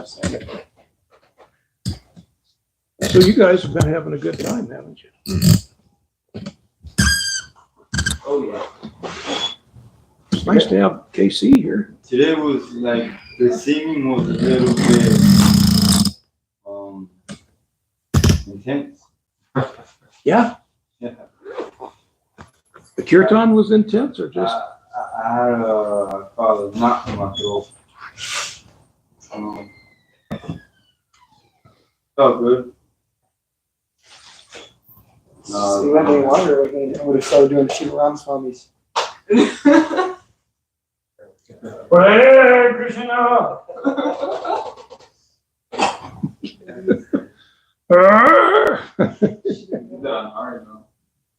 So you guys have been having a good time, haven't you? Oh yeah. It's nice to have KC here. Today was like the singing was a little bit intense. Yeah. Yeah. The kirtan was intense, or just I had a knot in my throat. Felt good. You went any longer, I would have started doing the Jivananda Swamis. Hare Krishna.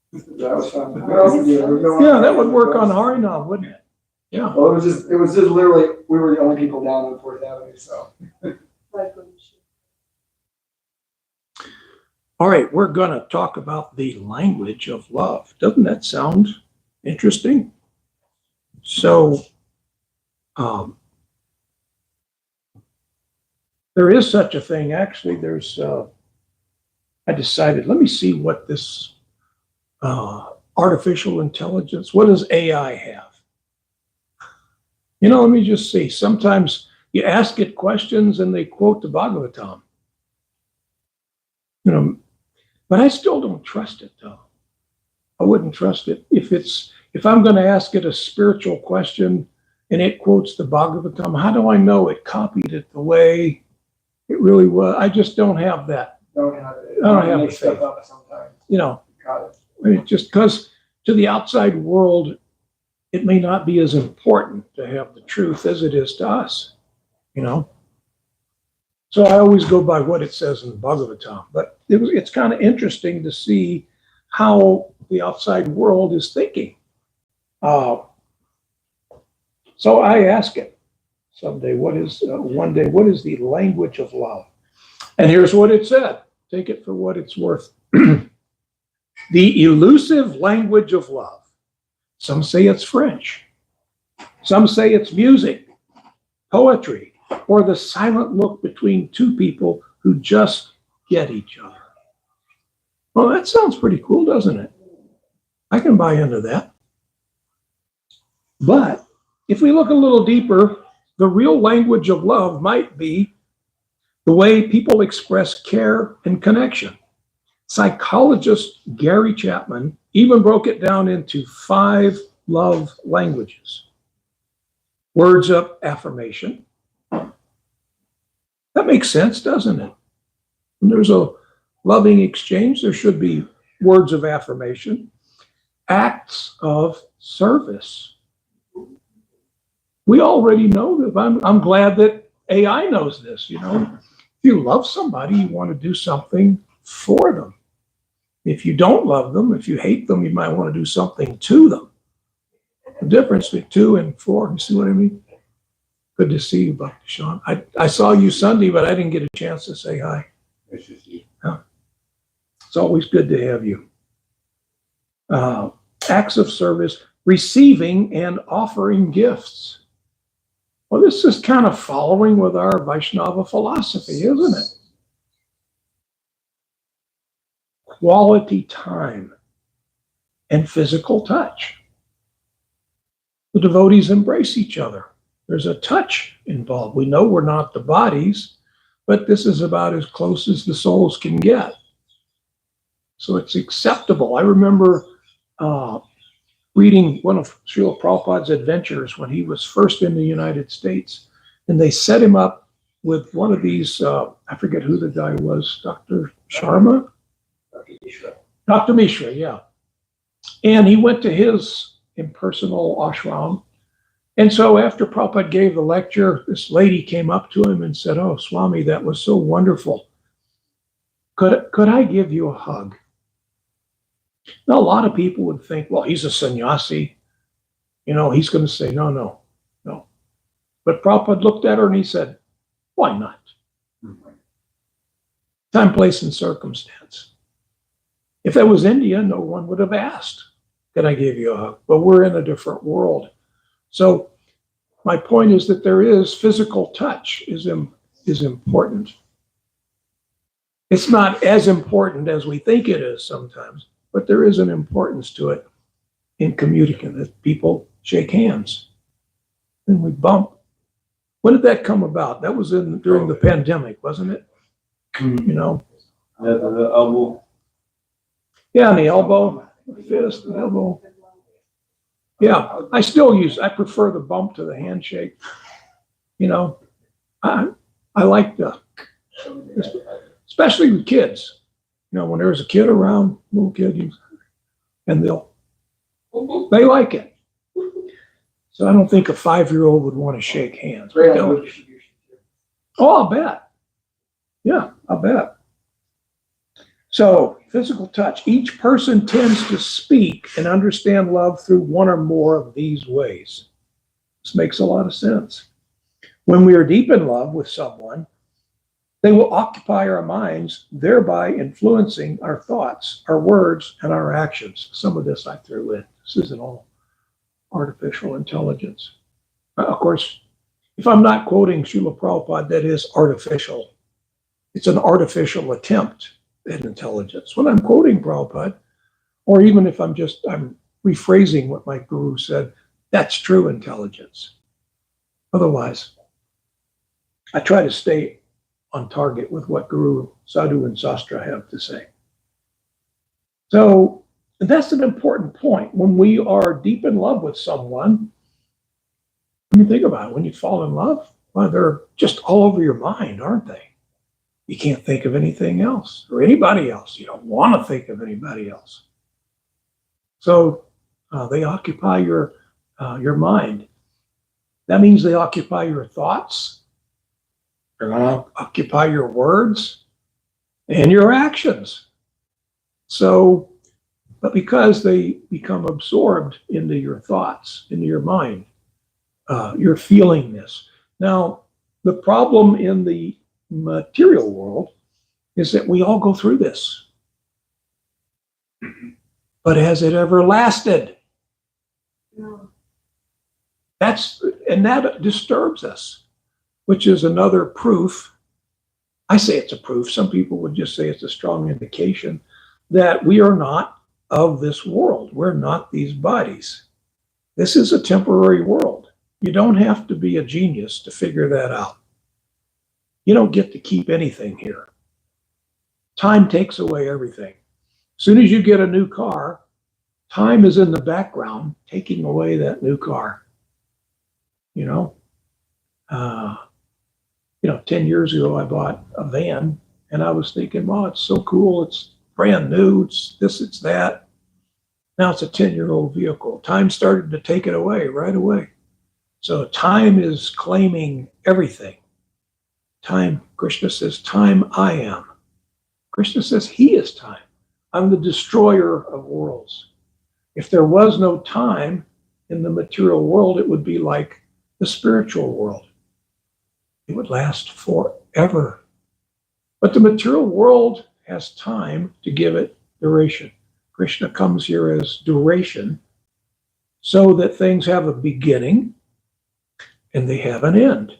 That was fun. What else did you do? Yeah, that would work on Harinam, wouldn't it? Yeah. Well, it was just literally, we were the only people down on 4th Avenue, so. All right, we're going to talk about the language of love. Doesn't that sound interesting? So, there is such a thing. Actually, there's, I decided, let me see what this artificial intelligence, what does AI have? You know, let me just see. Sometimes you ask it questions and they quote the Bhagavatam. You know, but I still don't trust it, though. I wouldn't trust it if I'm going to ask it a spiritual question and it quotes the Bhagavatam. How do I know it copied it the way it really was? I just don't have that. I don't have the make stuff faith. up sometimes. You know, Got it. I mean, just because to the outside world, it may not be as important to have the truth as it is to us. You know. So I always go by what it says in the Bhagavatam, but it's kind of interesting to see how the outside world is thinking. So I ask it one day, what is the language of love? And here's what it said. Take it for what it's worth. The elusive language of love. Some say it's French. Some say it's music, poetry, or the silent look between two people who just get each other. Well, that sounds pretty cool, doesn't it? I can buy into that. But if we look a little deeper, the real language of love might be the way people express care and connection. Psychologist Gary Chapman even broke it down into 5 love languages. Words of affirmation. That makes sense, doesn't it? When there's a loving exchange, there should be words of affirmation. Acts of service. We already know that. I'm glad that AI knows this. You know, if you love somebody, you want to do something for them. If you don't love them, if you hate them, you might want to do something to them. The difference between 2 and 4, you see what I mean? Good to see you, Dr. Sean. I saw you Sunday, but I didn't get a chance to say hi. Nice to see you. It's always good to have you. Acts of service, receiving and offering gifts. Well, this is kind of following with our Vaishnava philosophy, isn't it? Quality time and physical touch. The devotees embrace each other. There's a touch involved. We know we're not the bodies, but this is about as close as the souls can get. So it's acceptable. I remember reading one of Srila Prabhupada's adventures when he was first in the United States, and they set him up with one of these, I forget who the guy was, Dr. Sharma? Dr. Mishra, yeah. And he went to his impersonal ashram. And so after Prabhupada gave the lecture, this lady came up to him and said, "Oh, Swami, that was so wonderful. Could I give you a hug?" Now, a lot of people would think, well, he's a sannyasi. You know, he's going to say, no. But Prabhupada looked at her and he said, why not? Time, place, and circumstance. If it was India, no one would have asked, can I give you a hug? But we're in a different world. So my point is that there is physical touch is is important. It's not as important as we think it is sometimes, but there is an importance to it in communicating that people shake hands and we bump. When did that come about? That was during the pandemic, wasn't it? You know? Yeah, the elbow. Yeah, and the elbow, the fist, the elbow. Yeah, I prefer the bump to the handshake. You know, I like especially with kids. You know, when there's a kid around, little kid, and they like it. So I don't think a 5-year-old would want to shake hands. But oh, I'll bet. Yeah, I'll bet. So physical touch. Each person tends to speak and understand love through one or more of these ways. This makes a lot of sense. When we are deep in love with someone, they will occupy our minds, thereby influencing our thoughts, our words, and our actions. Some of this I threw in. This isn't all artificial intelligence. Of course, if I'm not quoting Srila Prabhupada, that is artificial. It's an artificial attempt at intelligence. When I'm quoting Prabhupada, or even if I'm rephrasing what my guru said, that's true intelligence. Otherwise, I try to stay on target with what Guru, Sadhu, and Sastra have to say. So that's an important point. When we are deep in love with someone, when you think about it, when you fall in love, well, they're just all over your mind, aren't they? You can't think of anything else or anybody else. You don't want to think of anybody else. So they occupy your mind. That means they occupy your thoughts. They're going to occupy your words and your actions. So, but because they become absorbed into your thoughts, into your mind, you're feeling this. Now, the problem in the material world is that we all go through this. But has it ever lasted? No. That disturbs us, which is another proof. I say it's a proof. Some people would just say it's a strong indication that we are not of this world. We're not these bodies. This is a temporary world. You don't have to be a genius to figure that out. You don't get to keep anything here. Time takes away everything. As soon as you get a new car, time is in the background taking away that new car. 10 years ago, I bought a van and I was thinking, wow, it's so cool. It's brand new. It's this, it's that. Now it's a 10-year-old vehicle. Time started to take it away right away. So time is claiming everything. Time, Krishna says, time I am. Krishna says he is time. I'm the destroyer of worlds. If there was no time in the material world, it would be like the spiritual world. It would last forever. But the material world has time to give it duration. Krishna comes here as duration so that things have a beginning and they have an end.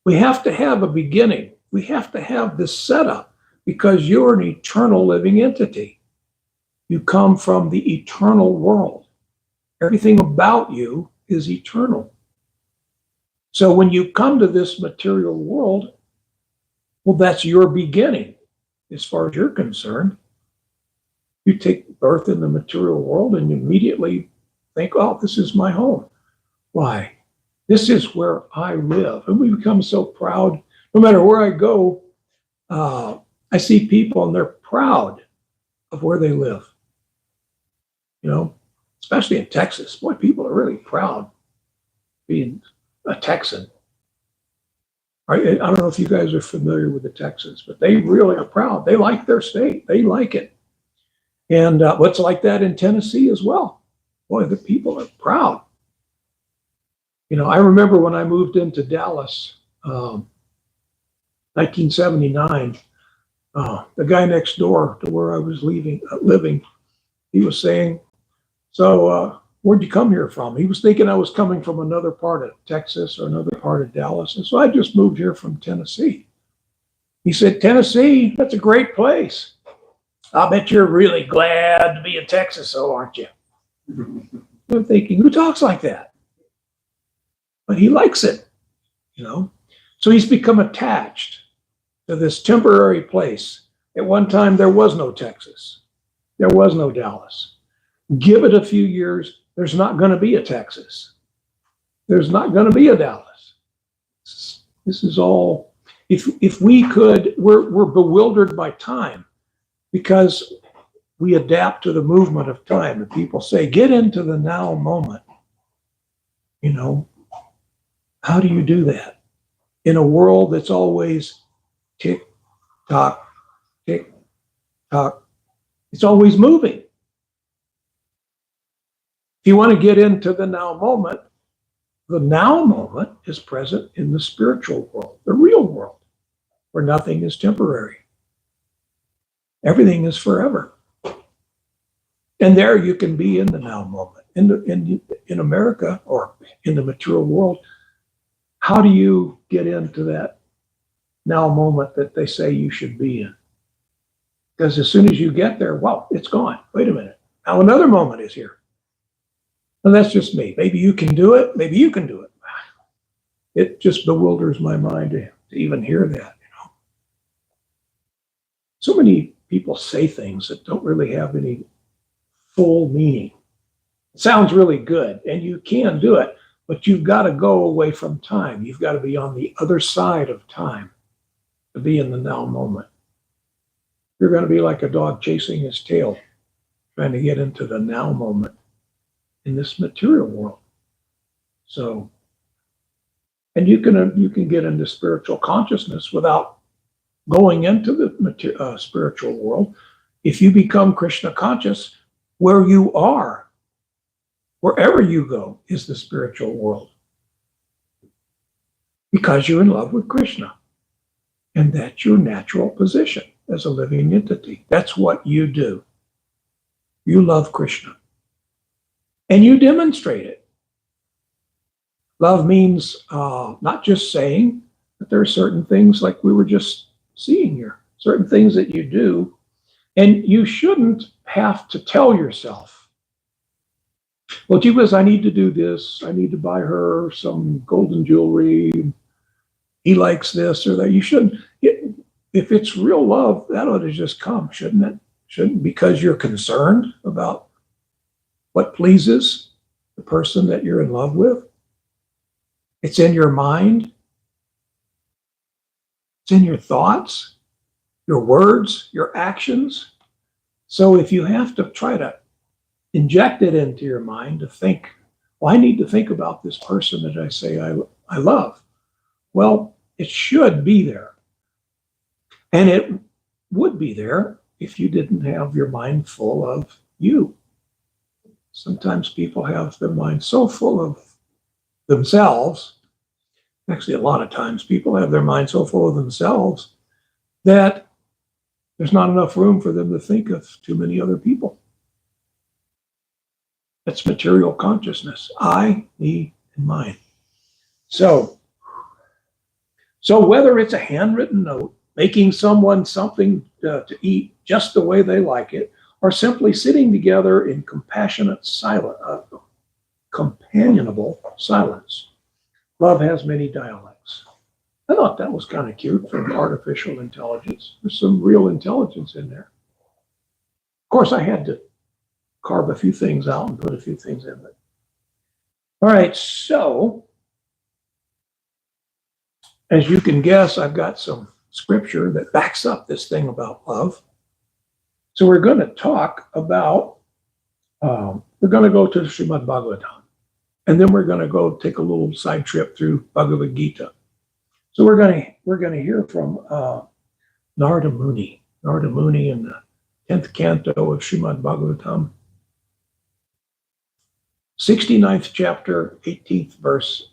We have to have a beginning. We have to have this setup because you're an eternal living entity. You come from the eternal world. Everything about you is eternal. So when you come to this material world, well, that's your beginning as far as you're concerned. You take birth in the material world and you immediately think, oh, this is my home. Why? This is where I live. And we become so proud. No matter where I go, I see people and they're proud of where they live. Especially in Texas. Boy, people are really proud being a Texan. I don't know if you guys are familiar with the Texans, but they really are proud. They like their state. They like it. And what's like that in Tennessee as well. Boy, the people are proud. I remember when I moved into Dallas, 1979, the guy next door to where I was living, he was saying, so where'd you come here from? He was thinking I was coming from another part of Texas or another part of Dallas. And so I just moved here from Tennessee. He said, Tennessee, that's a great place. I bet you're really glad to be in Texas, so aren't you? I'm thinking, who talks like that? But he likes it, you know. So he's become attached to this temporary place. At one time, there was no Texas. There was no Dallas. Give it a few years, there's not going to be a Texas. There's not going to be a Dallas. This is all, if we could, we're bewildered by time because we adapt to the movement of time. And people say, get into the now moment. You know, how do you do that? In a world that's always tick, tock, tick, tock. It's always moving. If you want to get into the now moment is present in the spiritual world, the real world, where nothing is temporary. Everything is forever. And there you can be in the now moment. In America or in the material world, how do you get into that now moment that they say you should be in? Because as soon as you get there, well, it's gone. Wait a minute. Now another moment is here. And that's just me. Maybe you can do it. Maybe you can do it. It just bewilders my mind to even hear that, you know. So many people say things that don't really have any full meaning. It sounds really good, and you can do it, but you've got to go away from time. You've got to be on the other side of time to be in the now moment. You're going to be like a dog chasing his tail, trying to get into the now moment in this material world. So, and you can get into spiritual consciousness without going into the spiritual world. If you become Krishna conscious, where you are, wherever you go, is the spiritual world. Because you're in love with Krishna. And that's your natural position as a living entity. That's what you do. You love Krishna. And you demonstrate it. Love means not just saying, but there are certain things like we were just seeing here, certain things that you do, and you shouldn't have to tell yourself, well, gee whiz, I need to do this. I need to buy her some golden jewelry. He likes this or that. You shouldn't. If it's real love, that ought to just come, shouldn't it? Shouldn't, because you're concerned about what pleases the person that you're in love with. It's in your mind. It's in your thoughts, your words, your actions. So if you have to try to inject it into your mind to think, well, I need to think about this person that I say I love. Well, it should be there. And it would be there if you didn't have your mind full of you. Sometimes people have their mind so full of themselves. Actually, a lot of times people have their mind so full of themselves that there's not enough room for them to think of too many other people. That's material consciousness. I, me, and mine. So whether it's a handwritten note, making someone something to eat just the way they like it, or simply sitting together in compassionate silence, companionable silence. Love has many dialects. I thought that was kind of cute from artificial intelligence. There's some real intelligence in there. Of course, I had to carve a few things out and put a few things in it. All right, so as you can guess, I've got some scripture that backs up this thing about love. So we're going to talk about, we're going to go to Srimad Bhagavatam, and then we're going to go take a little side trip through Bhagavad Gita. So we're going to hear from Narada Muni in the 10th canto of Srimad Bhagavatam, 69th chapter, 18th verse.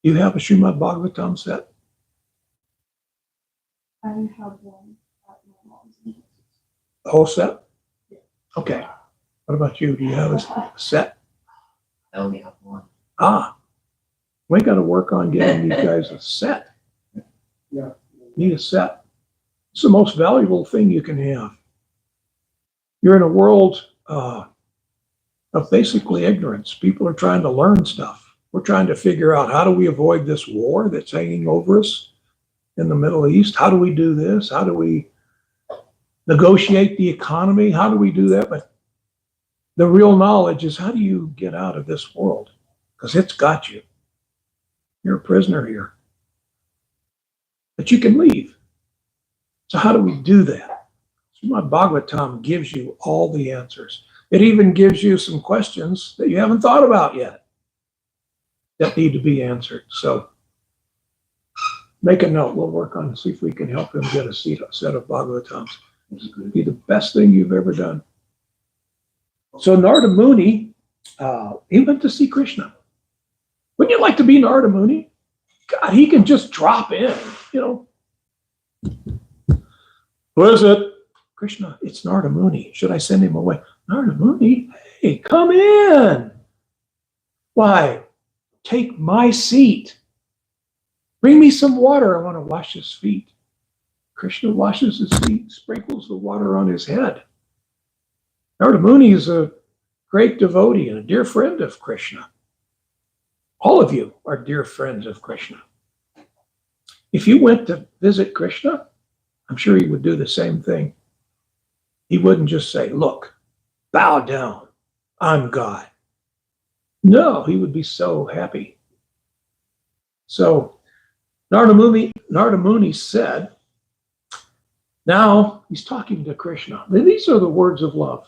You have a Srimad Bhagavatam set? I have one at my mom's. The whole set? Okay. What about you? Do you have a set? I only have one. We got to work on getting you guys a set. Yeah. need a set. It's the most valuable thing you can have. You're in a world of basically ignorance. People are trying to learn stuff. We're trying to figure out, how do we avoid this war that's hanging over us in the Middle East? How do we do this? How do we negotiate the economy? How do we do that? But the real knowledge is, how do you get out of this world? Because it's got you. You're a prisoner here. But you can leave. So how do we do that? Srimad Bhagavatam gives you all the answers. It even gives you some questions that you haven't thought about yet that need to be answered. So make a note. We'll work on it, see if we can help him get a set of Bhagavatams. It'll be the best thing you've ever done. So Narada Muni, he went to see Krishna. Wouldn't you like to be Narada Muni? God, he can just drop in, you know. Who is it? Krishna, it's Narada Muni. Should I send him away? Narada Muni, hey, come in. Why? Take my seat. Bring me some water. I want to wash his feet. Krishna washes his feet, sprinkles the water on his head. Narada Muni is a great devotee and a dear friend of Krishna. All of you are dear friends of Krishna. If you went to visit Krishna, I'm sure he would do the same thing. He wouldn't just say, look, bow down, I'm God. No, he would be so happy. So Narada Muni said, now he's talking to Krishna. These are the words of love.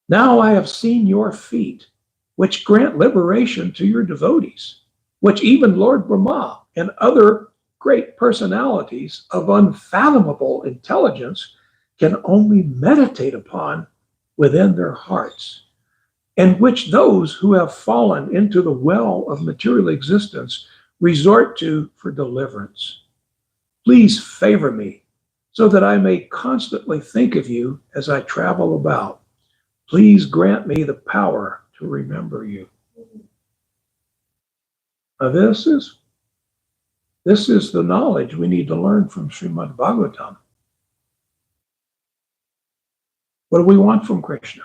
Now I have seen your feet, which grant liberation to your devotees, which even Lord Brahma and other great personalities of unfathomable intelligence can only meditate upon within their hearts, and which those who have fallen into the well of material existence resort to for deliverance. Please favor me so that I may constantly think of you as I travel about. Please grant me the power to remember you. Now this is the knowledge we need to learn from Srimad Bhagavatam. What do we want from Krishna?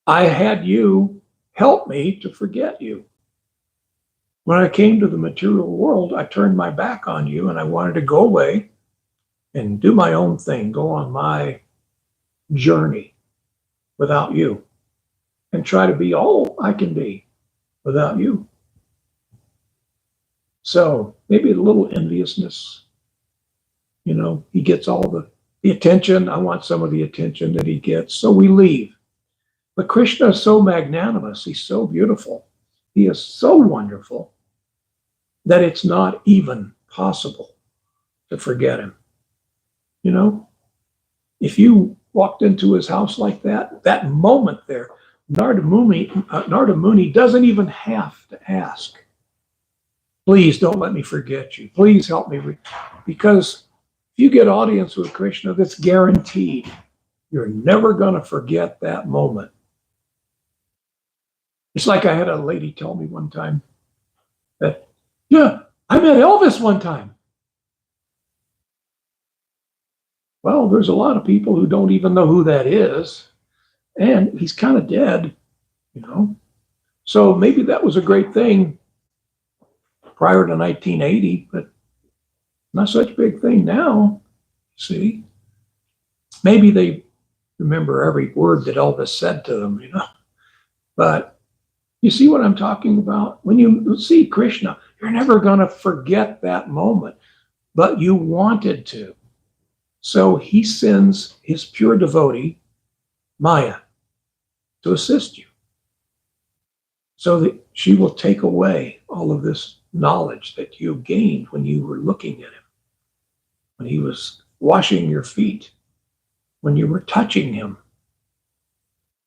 I had you help me to forget you. When I came to the material world, I turned my back on you and I wanted to go away and do my own thing, go on my journey without you, and try to be all I can be without you. So maybe a little enviousness. You know, he gets all the attention. I want some of the attention that he gets. So we leave. But Krishna is so magnanimous. He's so beautiful. He is so wonderful that it's not even possible to forget him. You know, if you walked into his house like that, that moment there, Narada Muni doesn't even have to ask, please don't let me forget you. Please help me. Because if you get audience with Krishna, that's guaranteed. You're never going to forget that moment. It's like I had a lady tell me one time that, yeah, I met Elvis one time. Well, there's a lot of people who don't even know who that is. And he's kind of dead, you know. So maybe that was a great thing prior to 1980, but not such a big thing now, see. Maybe they remember every word that Elvis said to them, you know. But you see what I'm talking about? When you see Krishna, you're never going to forget that moment, but you wanted to. So he sends his pure devotee, Maya, to assist you, so that she will take away all of this knowledge that you gained when you were looking at him, when he was washing your feet, when you were touching him.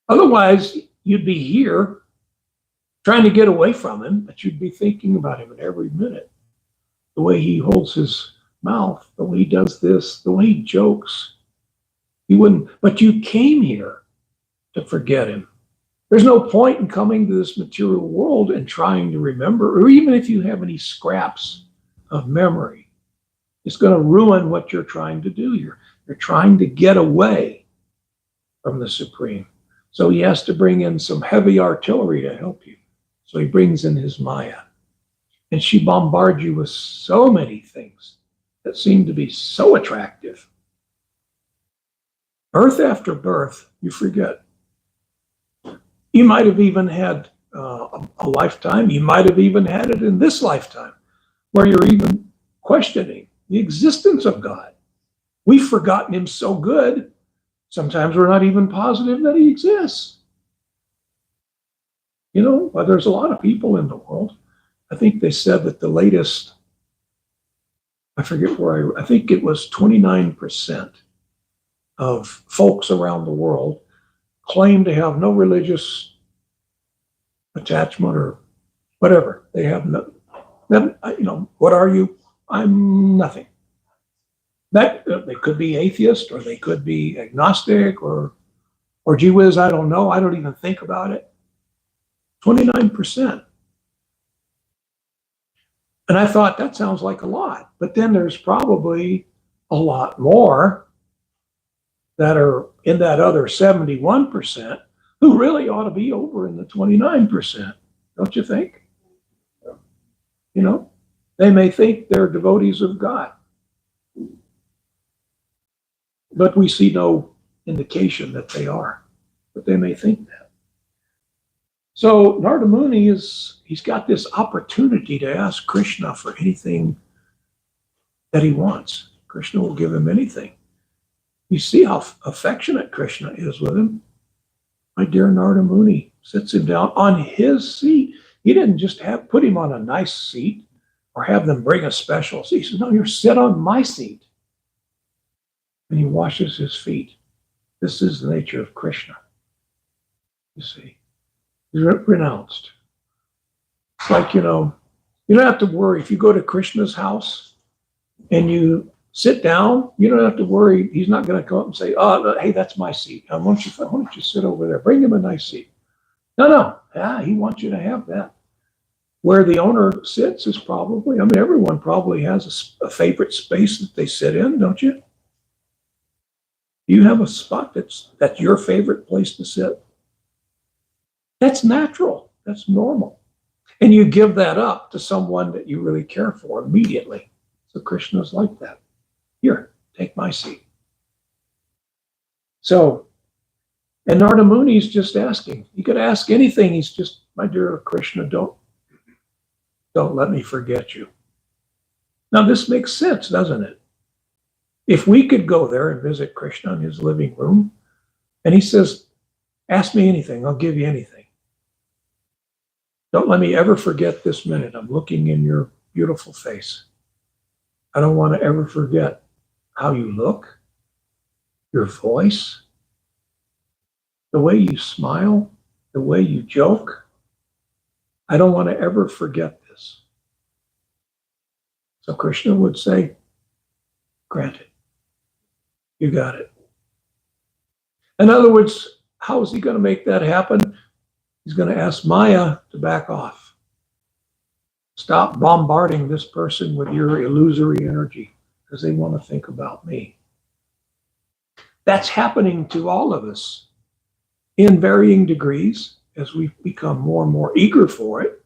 Otherwise, you'd be here trying to get away from him, but you'd be thinking about him at every minute. The way he holds his mouth, the way he does this, the way he jokes. You wouldn't, but you came here to forget him. There's no point in coming to this material world and trying to remember, or even if you have any scraps of memory is going to ruin what you're trying to do. You're trying to get away from the Supreme. So he has to bring in some heavy artillery to help you. So he brings in his Maya. And she bombards you with so many things that seem to be so attractive. Birth after birth, you forget. You might have even had a lifetime. You might have even had it in this lifetime where you're even questioning the existence of God. We've forgotten him so good, sometimes we're not even positive that he exists. You know, but there's a lot of people in the world. I think they said that the latest, I forget where I think it was 29% of folks around the world claim to have no religious attachment or whatever. They have no, you know, what are you? I'm nothing. That they could be atheist, or they could be agnostic, or gee whiz, I don't know. I don't even think about it. 29%. And I thought that sounds like a lot, but then there's probably a lot more that are in that other 71% who really ought to be over in the 29%, don't you think? You know, they may think they're devotees of God, but we see no indication that they are, but they may think that. So Narada Muni he's got this opportunity to ask Krishna for anything that he wants. Krishna will give him anything. You see how affectionate Krishna is with him. My dear Narada Muni sits him down on his seat. He didn't just put him on a nice seat or have them bring a special seat. He says, no, you're sit on my seat. And he washes his feet. This is the nature of Krishna. You see, he's renounced. It's like, you know, you don't have to worry. If you go to Krishna's house and you sit down, you don't have to worry. He's not going to come up and say, oh, hey, that's my seat. Why don't you sit over there? Bring him a nice seat. No. Yeah, he wants you to have that. Where the owner sits is probably, I mean, everyone probably has a favorite space that they sit in, don't you? You have a spot that's your favorite place to sit. That's natural. That's normal. And you give that up to someone that you really care for immediately. So Krishna's like that. Here, take my seat. So, and Narada Muni's just asking. You could ask anything. He's just, my dear Krishna, don't let me forget you. Now this makes sense, doesn't it? If we could go there and visit Krishna in his living room, and he says, ask me anything, I'll give you anything. Don't let me ever forget this minute. I'm looking in your beautiful face. I don't want to ever forget how you look, your voice, the way you smile, the way you joke. I don't want to ever forget this. So Krishna would say, granted. You got it. In other words, how is he going to make that happen? He's going to ask Maya to back off. Stop bombarding this person with your illusory energy because they want to think about me. That's happening to all of us in varying degrees as we become more and more eager for it.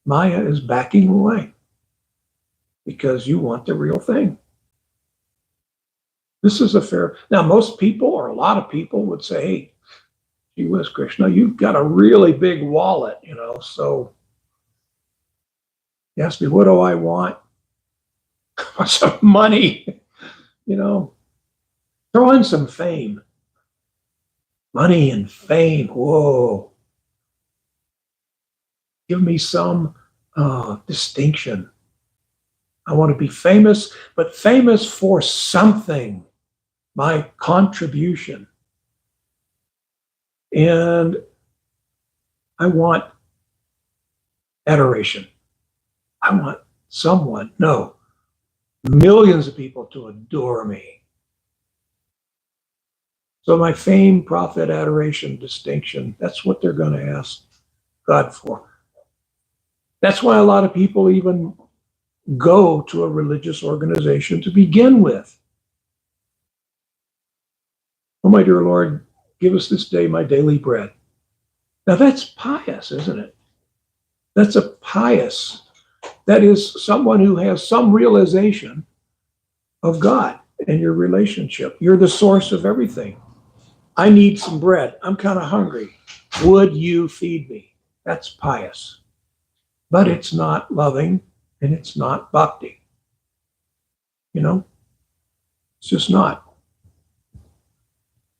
Maya is backing away because you want the real thing. This is a fair. Now, most people or a lot of people would say, hey, gee whiz, Krishna, you've got a really big wallet, you know, so you ask me, what do I want? Some money, you know, throw in some fame. Money and fame, whoa. Give me some distinction. I want to be famous, but famous for something, my contribution. And I want adoration. I want someone, no, millions of people to adore me. So my fame, profit, adoration, distinction, that's what they're going to ask God for. That's why a lot of people even go to a religious organization to begin with. Oh, my dear Lord, give us this day my daily bread. Now that's pious, isn't it? That's a pious. That is someone who has some realization of God and your relationship. You're the source of everything. I need some bread. I'm kind of hungry. Would you feed me? That's pious. But it's not loving and it's not bhakti. You know, it's just not.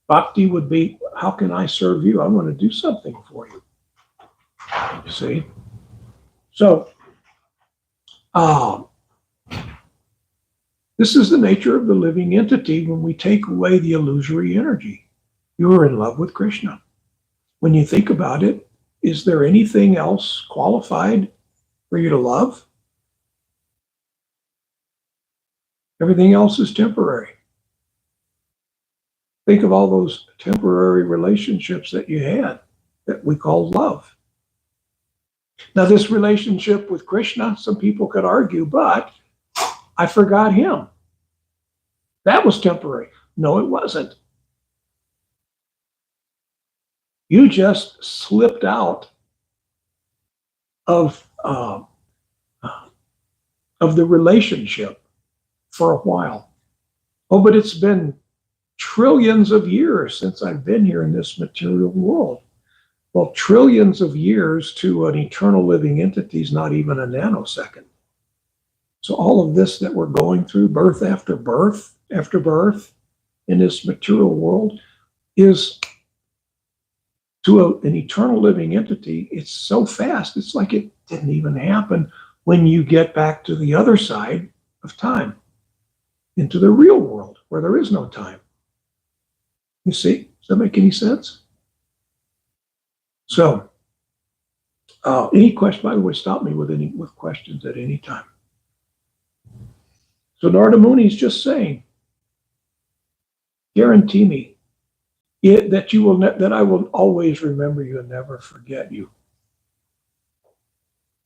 Bhakti would be, how can I serve you? I want to do something for you. You see? So, this is the nature of the living entity when we take away the illusory energy. You are in love with Krishna. When you think about it, is there anything else qualified for you to love? Everything else is temporary. Think of all those temporary relationships that you had that we call love. Now, this relationship with Krishna, some people could argue, but I forgot him. That was temporary. No, it wasn't. You just slipped out of the relationship for a while. Oh, but it's been trillions of years since I've been here in this material world. Well, trillions of years to an eternal living entity is not even a nanosecond. So all of this that we're going through, birth after birth after birth in this material world, is to an eternal living entity, it's so fast, it's like it didn't even happen when you get back to the other side of time, into the real world where there is no time. You see? Does that make any sense? So, any question, by the way, stop me with questions at any time. So Narada Muni is just saying, guarantee me that I will always remember you and never forget you.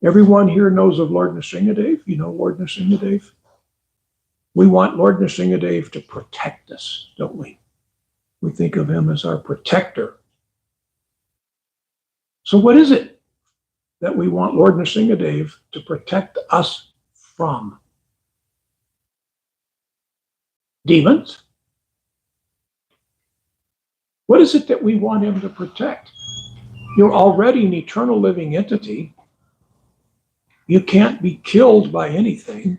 Everyone here knows of Lord Nrsingadev. You know Lord Nrsingadev? We want Lord Nrsingadev to protect us, don't we? We think of him as our protector. So what is it that we want Lord Nrsingadev to protect us from? Demons? What is it that we want him to protect? You're already an eternal living entity. You can't be killed by anything.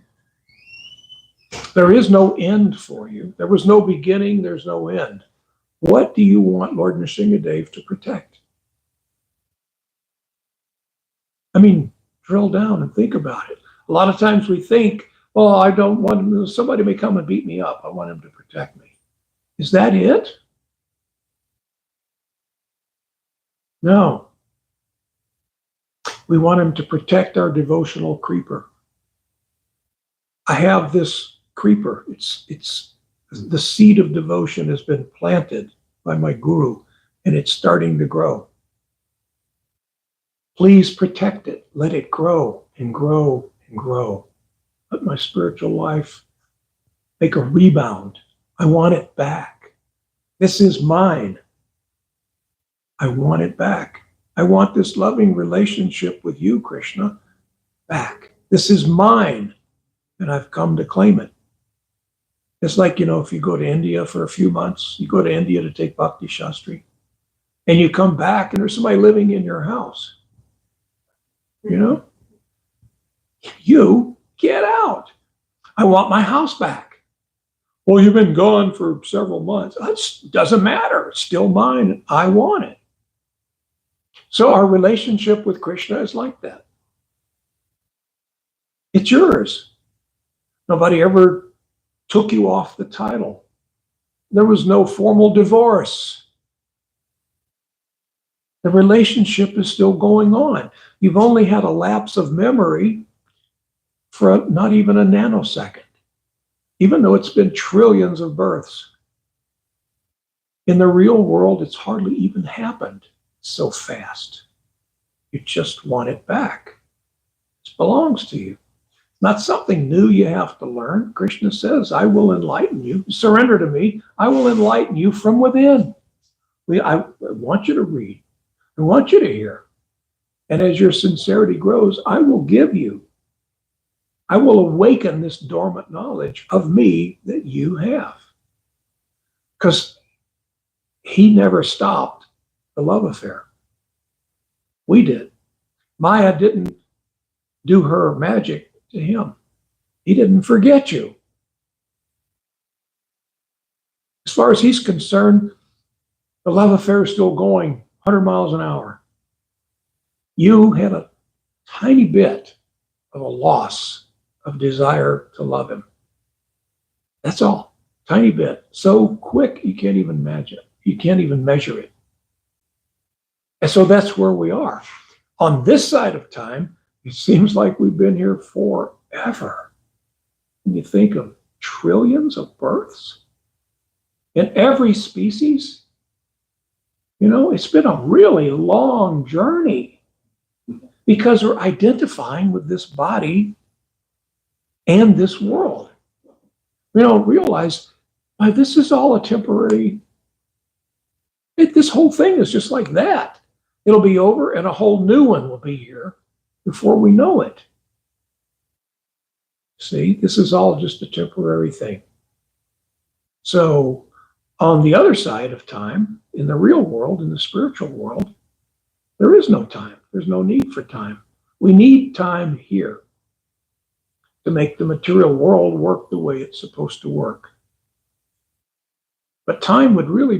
There is no end for you. There was no beginning, there's no end. What do you want Lord Nrsingadev to protect? I mean, drill down and think about it. A lot of times we think, well, I don't want him, somebody may come and beat me up. I want him to protect me. Is that it? No. We want him to protect our devotional creeper. I have this creeper. It's the seed of devotion has been planted by my guru, and it's starting to grow. Please protect it. Let it grow and grow and grow. Let my spiritual life make a rebound. I want it back. This is mine. I want it back. I want this loving relationship with you, Krishna, back. This is mine, and I've come to claim it. It's like, if you go to India for a few months, you go to India to take Bhakti Shastri, and you come back and there's somebody living in your house. You get out. I want my house back. Well, you've been gone for several months. It doesn't matter. It's still mine. I want it. So our relationship with Krishna is like that. It's yours. Nobody ever took you off the title. There was no formal divorce. The relationship is still going on. You've only had a lapse of memory for not even a nanosecond, even though it's been trillions of births. In the real world, it's hardly even happened. It's so fast. You just want it back. It belongs to you. Not something new you have to learn. Krishna says, I will enlighten you. Surrender to me. I will enlighten you from within. I want you to read. I want you to hear. And as your sincerity grows, I will give you. I will awaken this dormant knowledge of me that you have. Because he never stopped the love affair. We did. Maya didn't do her magic to him. He didn't forget you. As far as he's concerned, the love affair is still going 100 miles an hour. You had a tiny bit of a loss of desire to love him. That's all. Tiny bit. So quick you can't even imagine. You can't even measure it. And so that's where we are. On this side of time, it seems like we've been here forever. When you think of trillions of births in every species, it's been a really long journey because we're identifying with this body and this world. We don't realize why this is all a temporary. This whole thing is just like that. It'll be over and a whole new one will be here before we know it. See, this is all just a temporary thing. So on the other side of time, in the real world, in the spiritual world, there is no time. There's no need for time. We need time here to make the material world work the way it's supposed to work. But time would really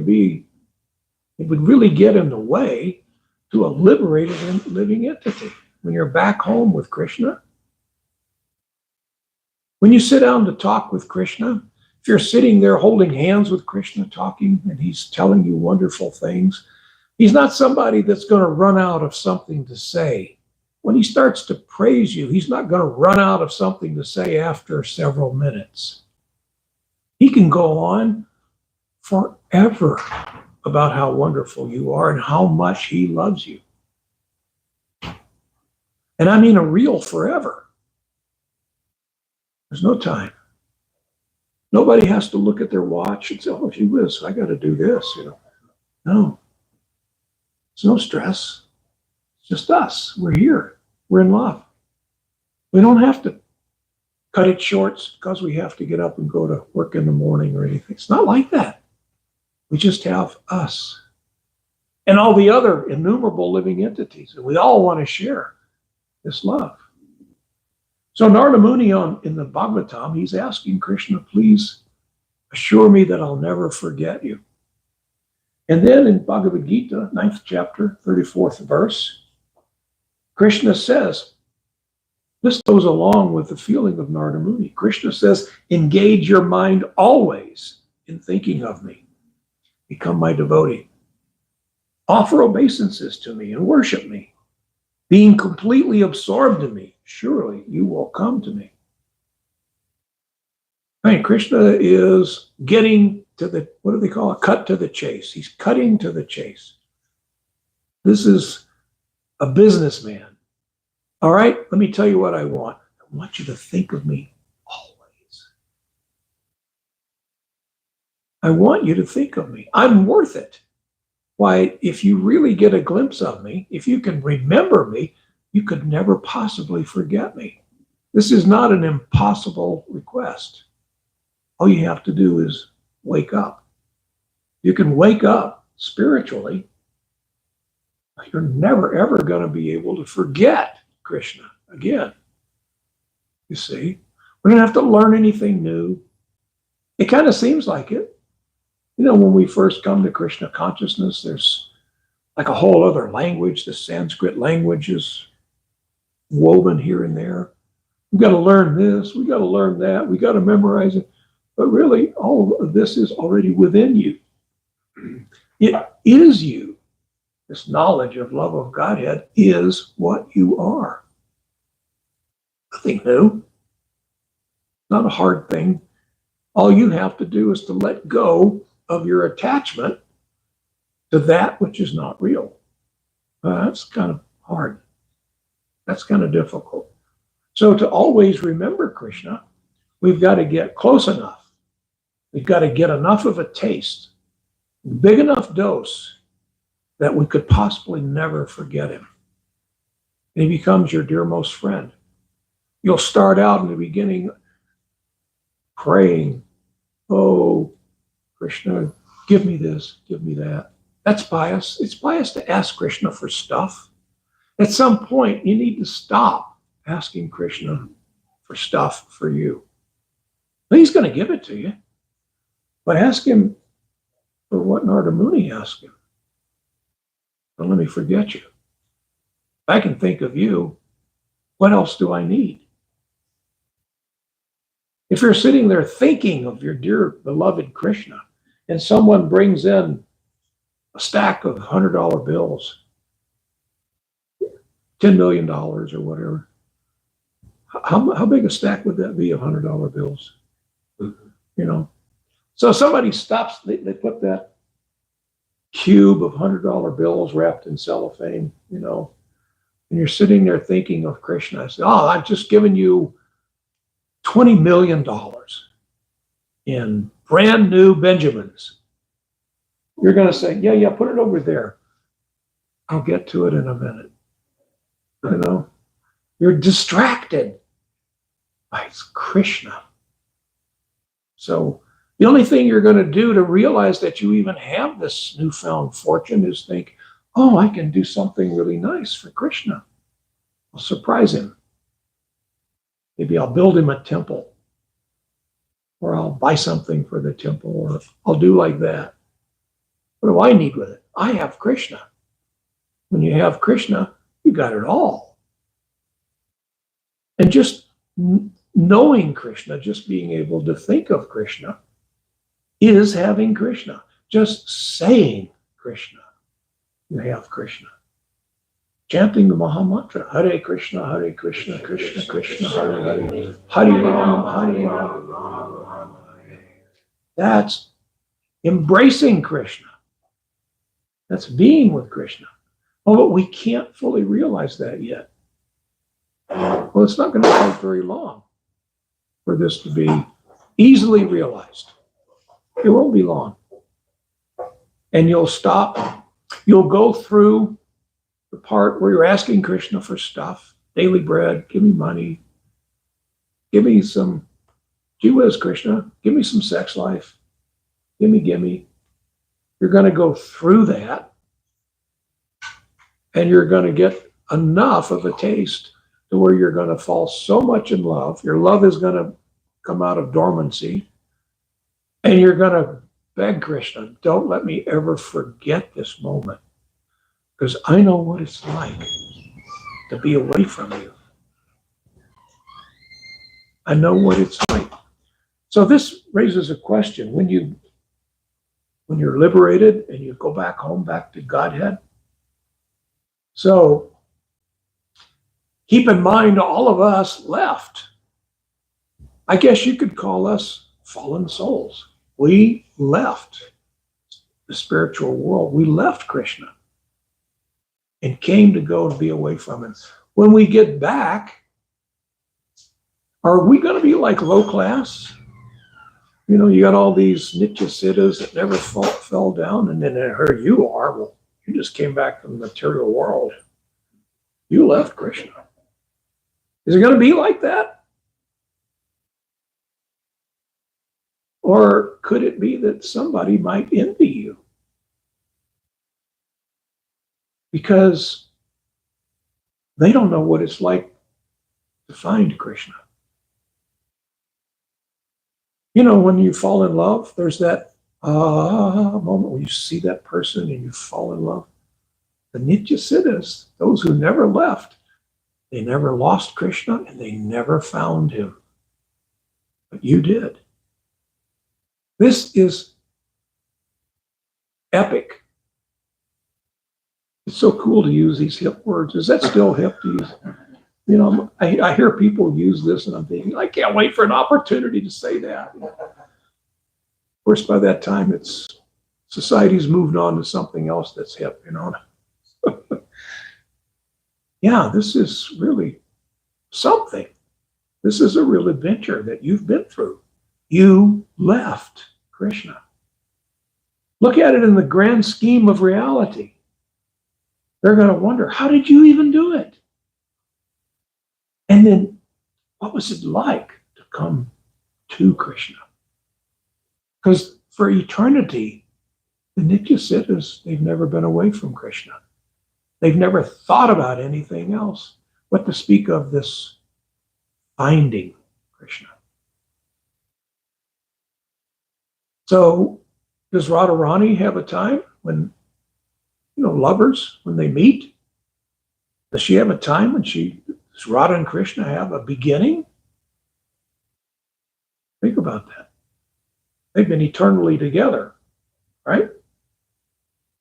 get in the way to a liberated and living entity. When you're back home with Krishna, when you sit down to talk with Krishna, if you're sitting there holding hands with Krishna talking and he's telling you wonderful things, he's not somebody that's going to run out of something to say. When he starts to praise you, he's not going to run out of something to say after several minutes. He can go on forever about how wonderful you are and how much he loves you. And I mean a real forever. There's no time. Nobody has to look at their watch and say, oh, gee whiz, I got to do this. No. It's no stress. It's just us. We're here. We're in love. We don't have to cut it short because we have to get up and go to work in the morning or anything. It's not like that. We just have us and all the other innumerable living entities, and we all want to share this love. So Narada Muni in the Bhagavatam, he's asking Krishna, please assure me that I'll never forget you. And then in Bhagavad Gita, 9th chapter, 34th verse, Krishna says, this goes along with the feeling of Narada Muni. Krishna says, engage your mind always in thinking of me. Become my devotee. Offer obeisances to me and worship me. Being completely absorbed in me, surely you will come to me. Right, Krishna is getting to the, what do they call it? Cut to the chase. He's cutting to the chase. This is a businessman. All right, let me tell you what I want. I want you to think of me always. I want you to think of me. I'm worth it. Why, if you really get a glimpse of me, if you can remember me, you could never possibly forget me. This is not an impossible request. All you have to do is wake up. You can wake up spiritually. You're never, ever going to be able to forget Krishna again. You see, we don't have to learn anything new. It kind of seems like it. When we first come to Krishna consciousness, there's like a whole other language. The Sanskrit language is woven here and there. We've got to learn this. We've got to learn that. We've got to memorize it. But really, all of this is already within you. It is you. This knowledge of love of Godhead is what you are. Nothing new. Not a hard thing. All you have to do is to let go of your attachment to that which is not real. That's kind of hard. That's kind of difficult. So to always remember Krishna, we've got to get close enough. We've got to get enough of a taste, big enough dose that we could possibly never forget him. And he becomes your dearmost friend. You'll start out in the beginning praying, oh, Krishna, give me this, give me that. That's pious. It's pious to ask Krishna for stuff. At some point, you need to stop asking Krishna for stuff for you. But he's going to give it to you. But ask him for what Narada Muni asked him. Don't let me forget you. If I can think of you, what else do I need? If you're sitting there thinking of your dear beloved Krishna, and someone brings in a stack of $100 bills, $10 million or whatever, how big a stack would that be of $100 bills? You know, so somebody stops, they put that cube of $100 bills wrapped in cellophane, you know, and you're sitting there thinking of Krishna. I say, oh, I've just given you $20 million in brand new Benjamins. You're going to say, yeah, put it over there. I'll get to it in a minute. You know, you're distracted by Krishna. So the only thing you're going to do to realize that you even have this newfound fortune is think, oh, I can do something really nice for Krishna. I'll surprise him. Maybe I'll build him a temple, or I'll buy something for the temple, or I'll do like that. What do I need with it? I have Krishna. When you have Krishna, you got it all. And just knowing Krishna, just being able to think of Krishna, is having Krishna. Just saying Krishna, you have Krishna. Chanting the Maha Mantra, Hare Krishna, Krishna, Krishna, Hare Hare, Hare Ram, Hare Ram. That's embracing Krishna. That's being with Krishna. Oh, but we can't fully realize that yet. Well, it's not going to take very long for this to be easily realized. It won't be long. And you'll stop. You'll go through the part where you're asking Krishna for stuff, daily bread, give me money, give me some, gee whiz, Krishna, give me some sex life, gimme. You're going to go through that, and you're going to get enough of a taste to where you're going to fall so much in love. Your love is going to come out of dormancy, and you're going to beg Krishna, don't let me ever forget this moment, because I know what it's like to be away from you. I know what it's like. So this raises a question. When you're liberated and you go back home, back to Godhead. So keep in mind, all of us left. I guess you could call us fallen souls. We left the spiritual world. We left Krishna and came to go to be away from him. When we get back, are we going to be like low class? You know, you got all these Nitya Siddhas that never fell down, and then here you are. Well, you just came back from the material world. You left Krishna. Is it going to be like that? Or could it be that somebody might envy you? Because they don't know what it's like to find Krishna. You know, when you fall in love, there's that moment when you see that person and you fall in love. The Nitya Siddhas, those who never left, they never lost Krishna and they never found him. But you did. This is epic. It's so cool to use these hip words. Is that still hip to use? You know, I hear people use this and I'm thinking, I can't wait for an opportunity to say that. Of course, by that time, society's moved on to something else that's hip, you know. Yeah, this is really something. This is a real adventure that you've been through. You left Krishna. Look at it in the grand scheme of reality. They're going to wonder, how did you even do it? And then, what was it like to come to Krishna? Because for eternity, the Nityasiddhas, they've never been away from Krishna. They've never thought about anything else. What to speak of this finding Krishna. So, does Radharani have a time when, lovers, when they meet? Does she have a time when does Radha and Krishna have a beginning? Think about that. They've been eternally together, right?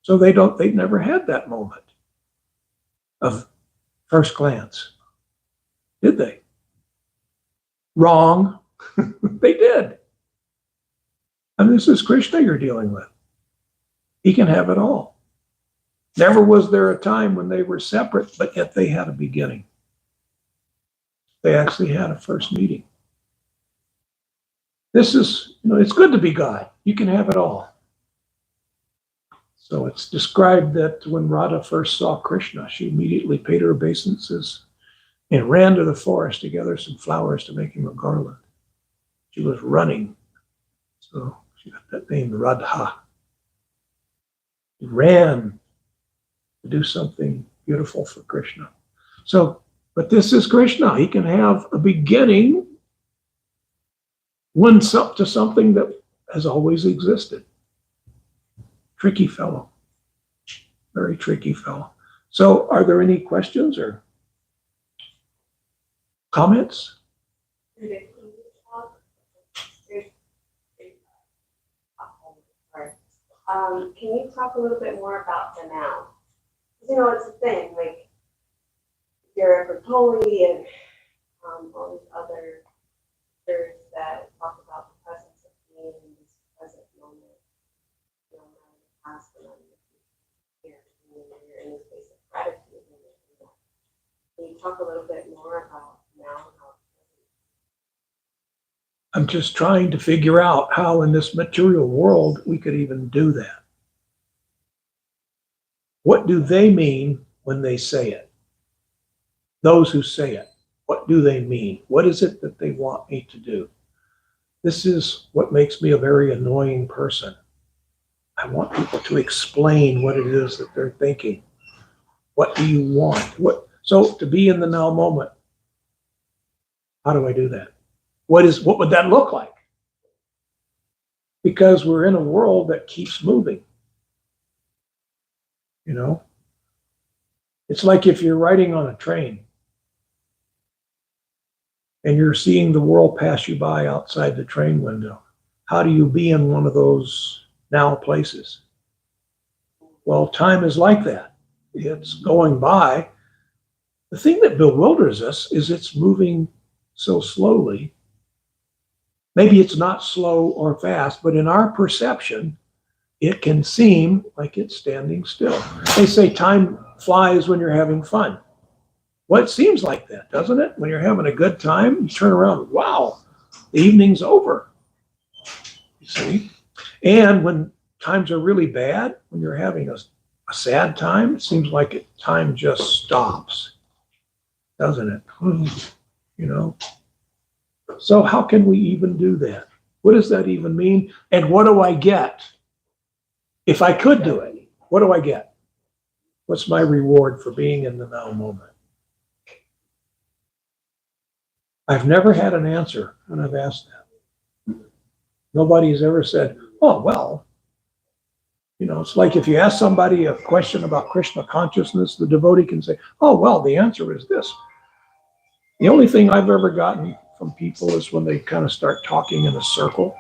So they've never had that moment of first glance, did they? Wrong. They did. And this is Krishna you're dealing with. He can have it all. Never was there a time when they were separate, but yet they had a beginning. They actually had a first meeting. This is, it's good to be God. You can have it all. So it's described that when Radha first saw Krishna, she immediately paid her obeisances and ran to the forest to gather some flowers to make him a garland. She was running. So she got that name, Radha. She ran to do something beautiful for Krishna. So, but this is Krishna. He can have a beginning to something that has always existed. Tricky fellow. Very tricky fellow. So are there any questions or comments? Can you talk a little bit more about the now? It's a thing, like you're a Bertoli and all these other authors that talk about the presence of being in this present moment, not in the past, but not in the future. You're in this space of gratitude. Can you talk a little bit more about now and how? I'm just trying to figure out how in this material world we could even do that. What do they mean when they say it? Those who say it, what do they mean? What is it that they want me to do? This is what makes me a very annoying person. I want people to explain what it is that they're thinking. What do you want? So to be in the now moment, how do I do that? What would that look like? Because we're in a world that keeps moving. It's like if you're riding on a train and you're seeing the world pass you by outside the train window. How do you be in one of those now places? Well, time is like that. It's going by. The thing that bewilders us is it's moving so slowly. Maybe it's not slow or fast, but in our perception, it can seem like it's standing still. They say time flies when you're having fun. Well, it seems like that, doesn't it? When you're having a good time, you turn around, wow, the evening's over. You see? And when times are really bad, when you're having a sad time, it seems like time just stops, doesn't it? So how can we even do that? What does that even mean? And what do I get? If I could do it, what do I get? What's my reward for being in the now moment? I've never had an answer when I've asked that. Nobody's ever said, oh, well, it's like if you ask somebody a question about Krishna consciousness, the devotee can say, oh, well, the answer is this. The only thing I've ever gotten from people is when they kind of start talking in a circle,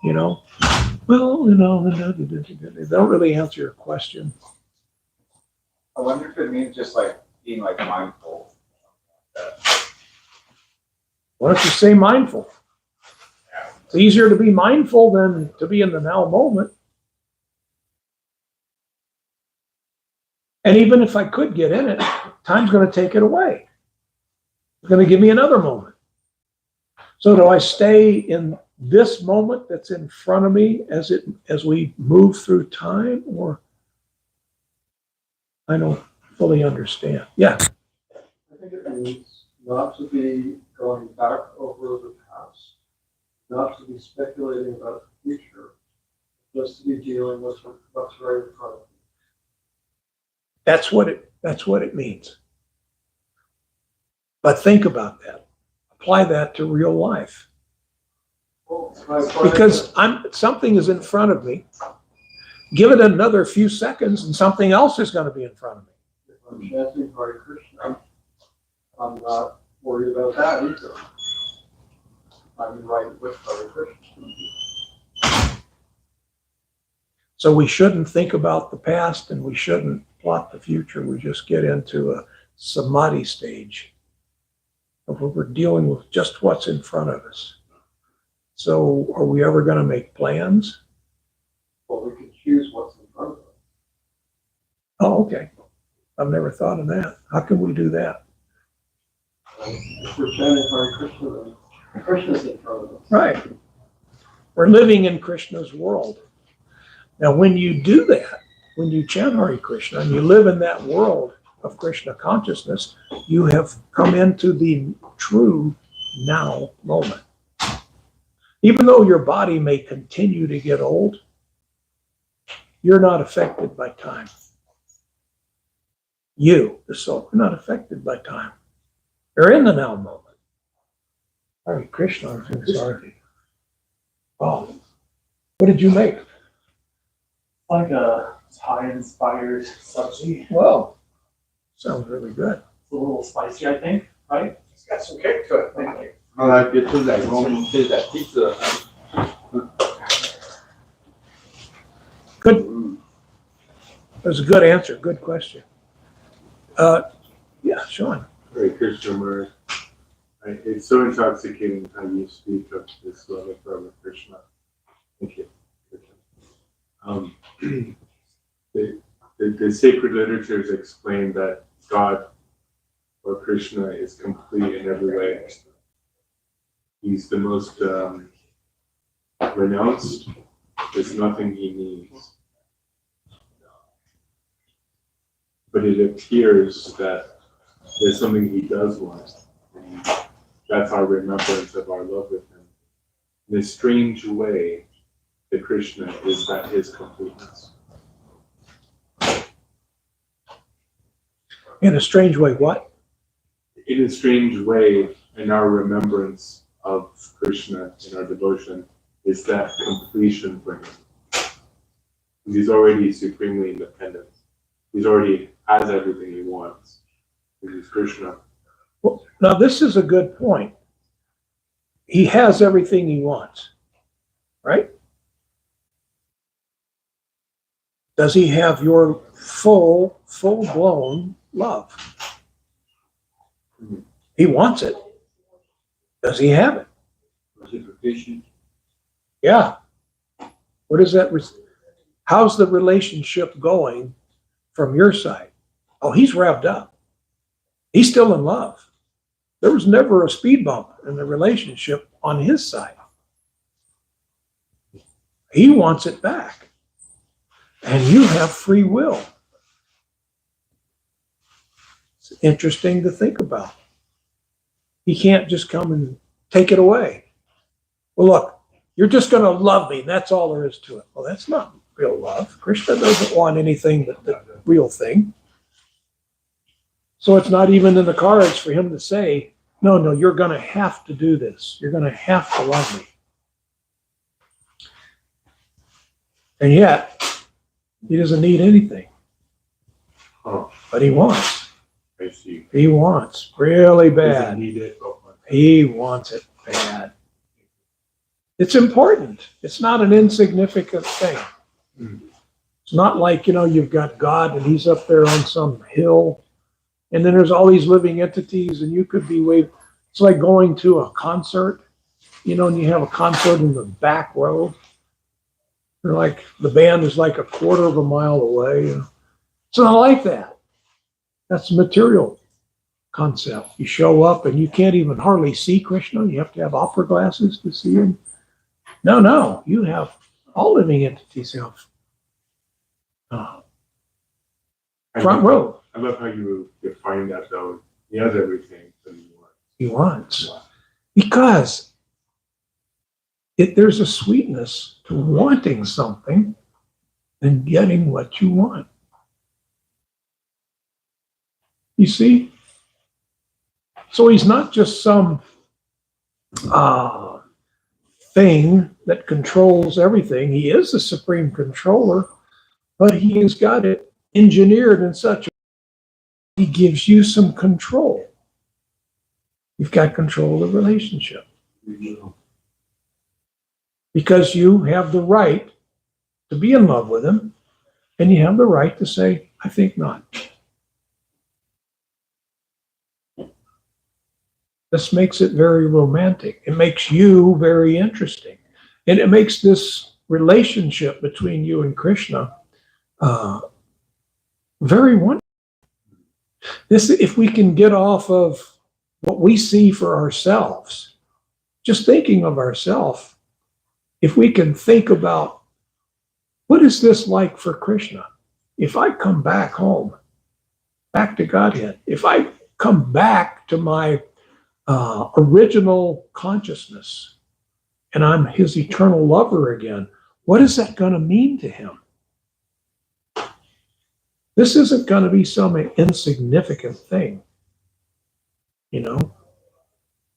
well, they don't really answer your question. I wonder if it means just like being like mindful. Why don't you say mindful? It's easier to be mindful than to be in the now moment. And even if I could get in it, time's going to take it away. It's going to give me another moment. So do I stay in this moment that's in front of me as we move through time, or I don't fully understand? Yeah. I think it means not to be going back over the past, not to be speculating about the future, just to be dealing with what's right in front of you. That's what it means. But think about that. Apply that to real life. Well, my Because something is in front of me. Give it another few seconds and something else is going to be in front of me. if I'm chanting Hare Krishna, I'm not worried about that either. I'm right with Hare Krishna. So we shouldn't think about the past and we shouldn't plot the future. We just get into a samadhi stage of where we're dealing with just what's in front of us. So are we ever going to make plans? Well, we can choose what's in front of us. Oh, okay. I've never thought of that. How can we do that? If we're chanting Hare Krishna, then Krishna's in front of us. Right. We're living in Krishna's world. Now, when you do that, when you chant Hare Krishna and you live in that world of Krishna consciousness, you have come into the true now moment. Even though your body may continue to get old, you're not affected by time. You, the soul, are not affected by time. You're in the now moment. Hare Krishna, I'm sorry. Oh, what did you make? Like a Thai-inspired sabzi. Well, sounds really good. It's a little spicy, I think, right? It's got some kick to it, thank you. 后来别出来，我们现在记者。 Good. That's a good answer. Good question. Yeah, Sean. Hare Krishna, Maharaj. It's so intoxicating how you speak of this love of Krishna. Thank you. The sacred literatures explain that God or Krishna is complete in every way. He's the most renounced. There's nothing he needs. But it appears that there's something he does want. And that's our remembrance of our love with him. In a strange way, the Krishna is that his completeness. In a strange way, what? In a strange way, in our remembrance of Krishna, in our devotion, is that completion for him. He's already supremely independent. He's already has everything he wants. He's Krishna. Well, now, this is a good point. He has everything he wants, right? Does he have your full-blown love? He wants it. Does he have it? Reciprocation. Yeah. What is that? How's the relationship going from your side? Oh, he's revved up. He's still in love. There was never a speed bump in the relationship on his side. He wants it back. And you have free will. It's interesting to think about. He can't just come and take it away. Well, look, you're just going to love me. That's all there is to it. Well, that's not real love. Krishna doesn't want anything but the real thing. So it's not even in the cards for him to say, no, you're going to have to do this. You're going to have to love me. And yet, he doesn't need anything. Oh, But he wants. I see. He wants really bad. Doesn't need it. Oh, He wants it bad. It's important. It's not an insignificant thing. It's not like, you've got God and he's up there on some hill and then there's all these living entities and you could be it's like going to a concert, and you have a concert in the back row. They're like, the band is like a quarter of a mile away. It's not like that. That's material. concept. You show up and you can't even hardly see Krishna. You have to have opera glasses to see him. No, you have all living entities have front row. I love how you define that though. He has everything that he wants. He wants. Because there's a sweetness to wanting something and getting what you want. You see? So he's not just some thing that controls everything. He is the supreme controller, but he has got it engineered in such a way he gives you some control. You've got control of the relationship. Because you have the right to be in love with him, and you have the right to say, I think not. This makes it very romantic. It makes you very interesting. And it makes this relationship between you and Krishna very wonderful. If we can get off of what we see for ourselves, just thinking of ourselves, if we can think about what is this like for Krishna? If I come back home, back to Godhead, if I come back to my original consciousness and I'm his eternal lover again, what is that going to mean to him? This isn't going to be some insignificant thing, you know.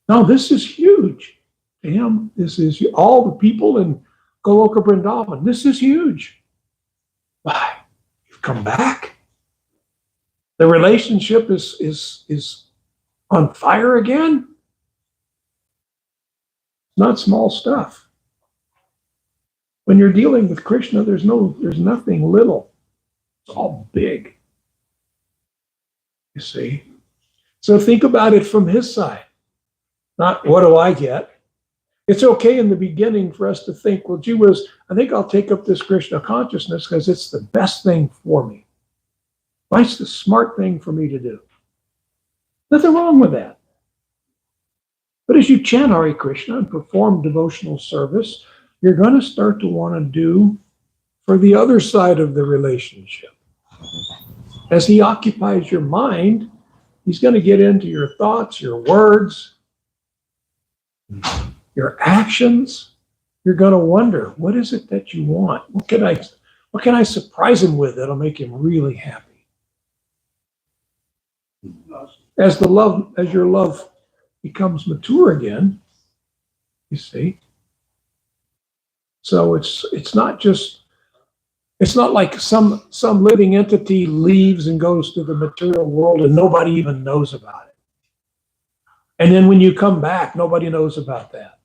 No, this is huge to him. This is all the people in Goloka Vrindavan. This is huge. Why? You've come back. The relationship is on fire again. Not small stuff. When you're dealing with Krishna, there's nothing little. It's all big. You see? So think about it from his side. Not what do I get? It's okay in the beginning for us to think, well, gee whiz, I think I'll take up this Krishna consciousness because it's the best thing for me. It's the smart thing for me to do. Nothing wrong with that. But as you chant Hare Krishna and perform devotional service, you're going to start to want to do for the other side of the relationship. As he occupies your mind, he's going to get into your thoughts, your words, your actions. You're going to wonder, what is it that you want? What can I surprise him with that'll make him really happy? As your love becomes mature again, you see. So it's not like some living entity leaves and goes to the material world and nobody even knows about it. And then when you come back, nobody knows about that.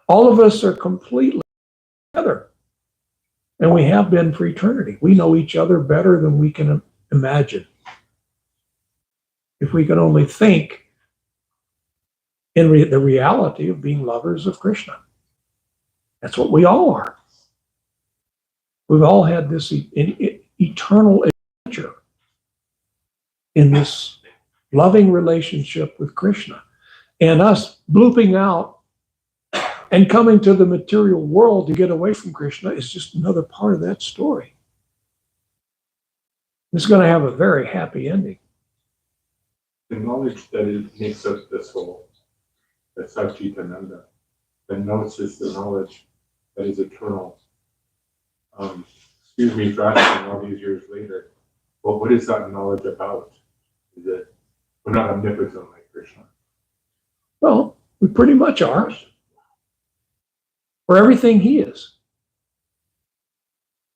All of us are completely together. And we have been for eternity. We know each other better than we can imagine. If we can only think in the reality of being lovers of Krishna. That's what we all are. We've all had this eternal adventure in this loving relationship with Krishna. And us blooping out and coming to the material world to get away from Krishna is just another part of that story. It's going to have a very happy ending. The knowledge that it makes up the soul, that's our Jivananda. The knowledge is the knowledge that is eternal. Excuse me for asking all these years later, but what is that knowledge about? Is it, we're not omnipotent like Krishna. Well, we pretty much are. For everything he is.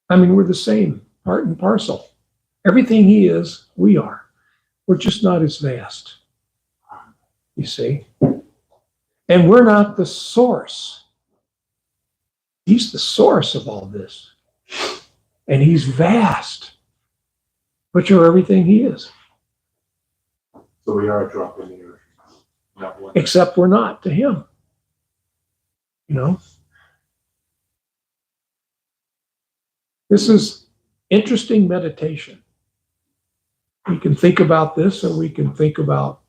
I mean, we're the same, part and parcel. Everything he is, we are. We're just not as vast. You see? And we're not the source. He's the source of all this. And he's vast. But you're everything he is. So we are a drop in the ocean. Not one. Except we're not to him. You know? This is interesting meditation. We can think about this, or we can think about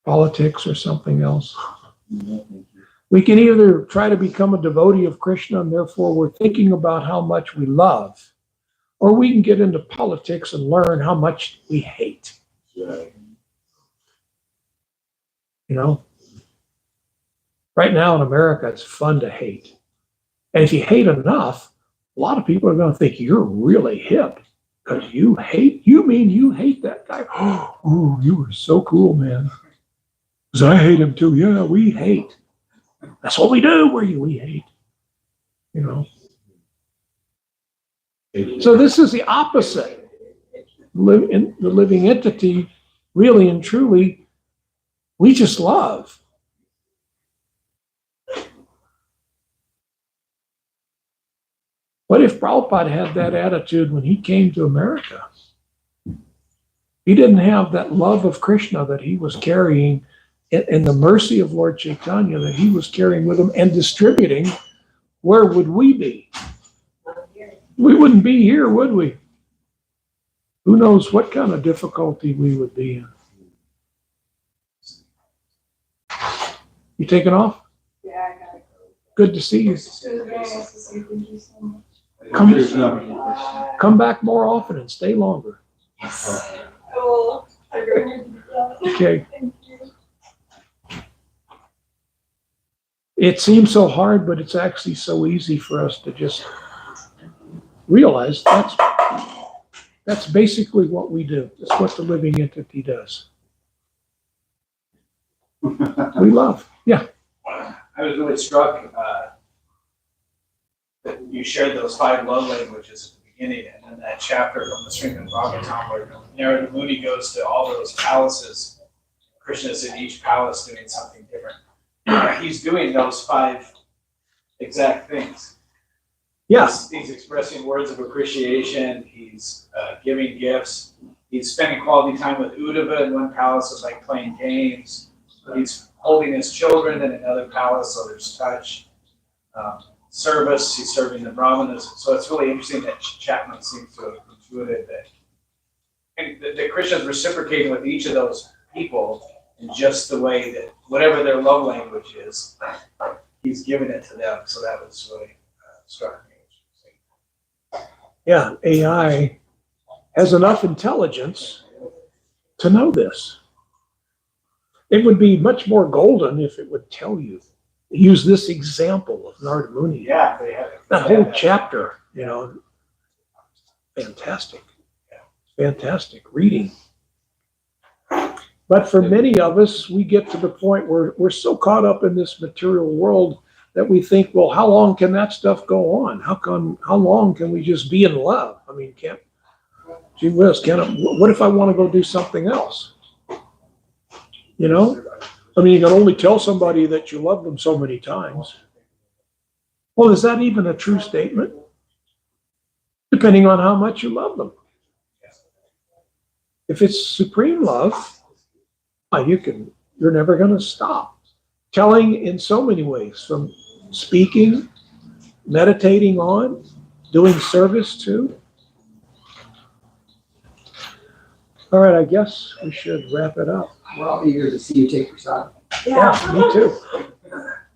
politics or something else. We can either try to become a devotee of Krishna, and therefore we're thinking about how much we love, or we can get into politics and learn how much we hate. You know? Right now in America, it's fun to hate. And if you hate enough, a lot of people are going to think you're really hip. Because you mean you hate that guy? Oh, you were so cool, man. Because I hate him too. Yeah, we hate. That's what we do, we hate. You know? So this is the opposite. In the living entity, really and truly, we just love. What if Prabhupada had that attitude when he came to America? He didn't have that love of Krishna that he was carrying and the mercy of Lord Chaitanya that he was carrying with him and distributing. Where would we be? We wouldn't be here, would we? Who knows what kind of difficulty we would be in. You taking off? Yeah, I gotta go. Good to see you. It was very nice to see you. Thank you so much. Come back more often and stay longer. Oh, I agree. Okay. Thank you. It seems so hard, but it's actually so easy for us to just realize that's basically what we do. That's what the living entity does. We love. Yeah. I was really struck that you shared those 5 love languages at the beginning, and then that chapter from the Srimad Bhagavatam where Narada Muni goes to all those palaces. Krishna's in each palace doing something different. He's doing those 5 exact things. Yeah. He's expressing words of appreciation. He's giving gifts. He's spending quality time with Uddhava in one palace. It's like playing games. He's holding his children in another palace, so there's touch. Service, he's serving the brahmanas. So it's really interesting that Chapman seems to have intuited that. And that Krishna's reciprocating with each of those people in just the way that whatever their love language is, he's giving it to them. So that was really struck me. Yeah. AI has enough intelligence to know this. It would be much more golden if it would tell you. Use this example of Narada Muni. Yeah, they have it. That whole chapter, you know, fantastic. Fantastic reading. But for many of us, we get to the point where we're so caught up in this material world that we think, well, how long can that stuff go on? How long can we just be in love? I mean, gee whiz, what if I want to go do something else? You know? I mean, you can only tell somebody that you love them so many times. Well, is that even a true statement? Depending on how much you love them. If it's supreme love, you're never going to stop. Telling in so many ways, from speaking, meditating on, doing service to. All right, I guess we should wrap it up. We're all eager to see you take your side. Yeah, me too.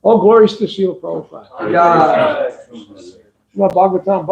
All glories to Srila Prabhupada. Yeah. Well, Bhagavatam.